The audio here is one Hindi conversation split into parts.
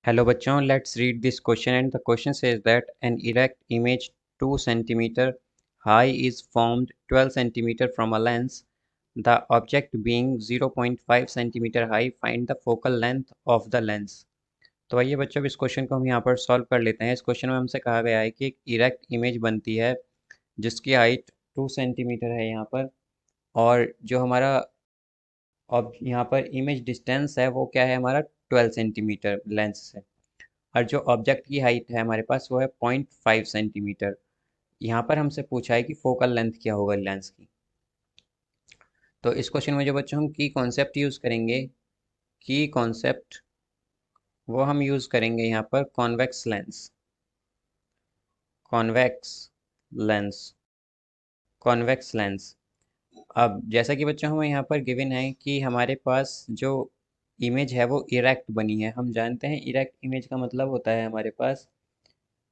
Hello बच्चों, let's read this question and the question says that an erect image 2 centimeter high is formed 12 centimeter from a lens. The object being 0.5 centimeter high, find the focal length of the lens. तो आइए बच्चों इस क्वेश्चन को हम यहाँ पर सॉल्व कर लेते हैं। इस क्वेश्चन में हमसे कहा गया है कि एक इरेक्ट इमेज बनती है जिसकी हाइट 2 सेंटीमीटर है यहाँ पर, और जो हमारा अब यहाँ पर इमेज डिस्टेंस है वो क्या है हमारा 12 सेंटीमीटर लेंस से, और जो ऑब्जेक्ट की हाइट है हमारे पास वो है 0.5 सेंटीमीटर। यहाँ पर हमसे पूछा है कि फोकल लेंथ क्या होगा लेंस की। तो इस क्वेश्चन में जो बच्चों हम की कॉन्सेप्ट यूज़ करेंगे, की कॉन्सेप्ट वो हम यूज़ करेंगे यहाँ पर convex lens. Convex lens, convex lens. अब जैसा कि बच्चों हमें यहाँ पर गिवन है कि हमारे पास जो इमेज है वो इरेक्ट बनी है। हम जानते हैं इरेक्ट इमेज का मतलब होता है हमारे पास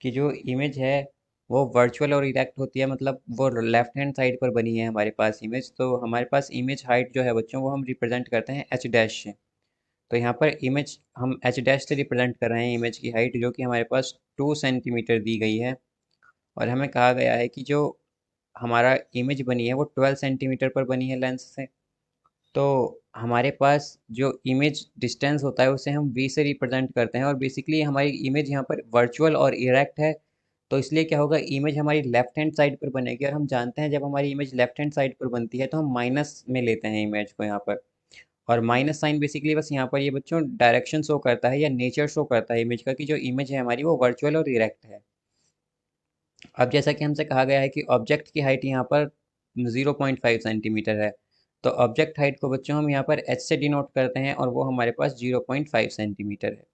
कि जो इमेज है वो वर्चुअल और इरेक्ट होती है, मतलब वो लेफ्ट हैंड साइड पर बनी है हमारे पास इमेज। तो हमारे पास इमेज हाइट जो है बच्चों वो हम रिप्रेजेंट करते हैं एच डैश से। तो यहाँ पर इमेज हम एच डैश से रिप्रेजेंट कर रहे हैं इमेज की हाइट, जो कि हमारे पास 2 सेंटीमीटर दी गई है। और हमें कहा गया है कि जो हमारा इमेज बनी है वो 12 सेंटीमीटर पर बनी है लेंस से। तो हमारे पास जो इमेज डिस्टेंस होता है उसे हम v से रिप्रेजेंट करते हैं, और बेसिकली हमारी इमेज यहाँ पर वर्चुअल और इरेक्ट है। तो इसलिए क्या होगा, इमेज हमारी लेफ्ट हैंड साइड पर बनेगी, और हम जानते हैं जब हमारी इमेज लेफ्ट हैंड साइड पर बनती है तो हम माइनस में लेते हैं इमेज को यहाँ पर। और माइनस साइन बेसिकली बस यहाँ पर ये बच्चों डायरेक्शन शो करता है या नेचर शो करता है इमेज का, कि जो इमेज है हमारी वो वर्चुअल और इरेक्ट है। अब जैसा कि हमसे कहा गया है कि ऑब्जेक्ट की हाइट यहाँ पर 0.5 सेंटीमीटर है, तो ऑब्जेक्ट हाइट को बच्चों हम यहाँ पर एच से डिनोट करते हैं, और वो हमारे पास 0.5 सेंटीमीटर है।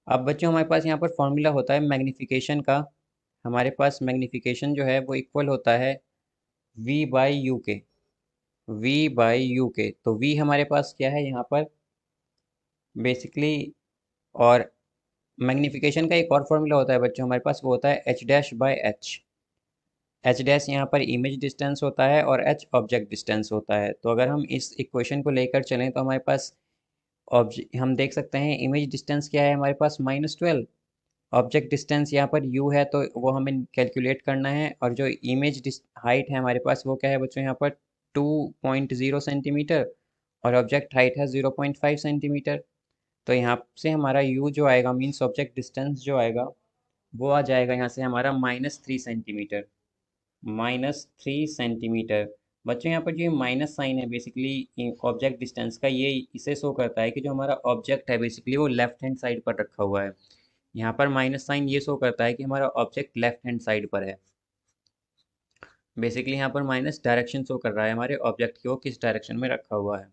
अब बच्चों हमारे पास यहाँ पर फॉर्मूला होता है मैग्नीफिकेशन का। हमारे पास मैग्नीफिकेशन जो है वो इक्वल होता है v बाई यू के। v बाई यू के, तो v हमारे पास क्या है यहाँ पर बेसिकली। और मैग्नीफिकेशन का एक और फॉर्मूला होता है बच्चों हमारे पास, वो होता है H dash by H. H dash यहाँ पर इमेज डिस्टेंस होता है और एच ऑब्जेक्ट डिस्टेंस होता है। तो अगर हम इस इक्वेशन को लेकर चलें तो हमारे पास हम देख सकते हैं इमेज डिस्टेंस क्या है हमारे पास -12। ऑब्जेक्ट डिस्टेंस यहाँ पर u है तो वो हमें कैलकुलेट करना है, और जो इमेज हाइट है हमारे पास वो क्या है बच्चों यहाँ पर 2.0 सेंटीमीटर, और ऑब्जेक्ट हाइट है 0.5 सेंटीमीटर। तो यहाँ से हमारा u जो आएगा मीन्स ऑब्जेक्ट डिस्टेंस जो आएगा वो आ जाएगा यहाँ से हमारा -3 सेंटीमीटर। -3 सेंटीमीटर। बच्चों यहाँ पर जो माइनस साइन है बेसिकली ऑब्जेक्ट डिस्टेंस का, ये इसे शो करता है कि जो हमारा ऑब्जेक्ट है बेसिकली वो लेफ्ट हैंड साइड पर रखा हुआ है। यहाँ पर माइनस साइन ये शो करता है कि हमारा ऑब्जेक्ट लेफ्ट हैंड साइड पर है। बेसिकली यहाँ पर माइनस डायरेक्शन शो कर रहा है हमारे ऑब्जेक्ट की वो किस डायरेक्शन में रखा हुआ है।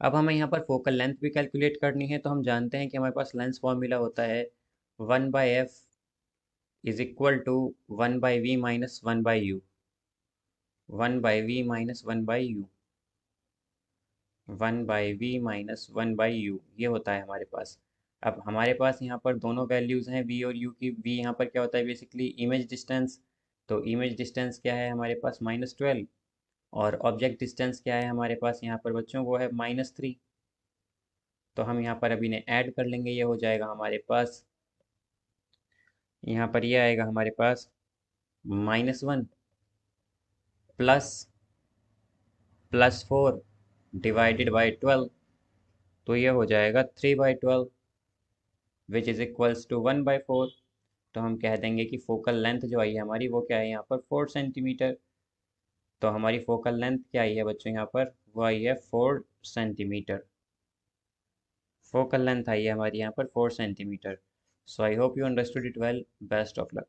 अब हमें यहाँ पर फोकल लेंथ भी कैलकुलेट करनी है, तो हम जानते हैं कि हमारे पास लेंस फॉर्मूला होता है 1/f is equal to 1/v minus 1/u। 1/v minus 1/u, 1/v minus 1/u ये होता है हमारे पास। अब हमारे पास यहाँ पर दोनों वैल्यूज़ हैं v और u की। v यहाँ पर क्या होता है बेसिकली इमेज डिस्टेंस। तो इमेज डिस्टेंस क्या है हमारे पास -12, और ऑब्जेक्ट डिस्टेंस क्या है हमारे पास यहाँ पर बच्चों वो है -3। तो हम यहाँ पर अभी ने ऐड कर लेंगे, ये हो जाएगा हमारे पास, यहाँ पर ये आएगा हमारे पास -1 +4 डिवाइडेड बाई 12। तो ये हो जाएगा 3/12 विच इज़ इक्वल्स टू 1/4। तो हम कह देंगे कि फोकल लेंथ जो आई है हमारी वो क्या है यहाँ पर 4 सेंटीमीटर। तो हमारी फोकल लेंथ क्या आई है बच्चों यहाँ पर, वो आई है 4 सेंटीमीटर। फोकल लेंथ आई है हमारी यहाँ पर 4 centimetre. So I hope you understood it well. Best of luck.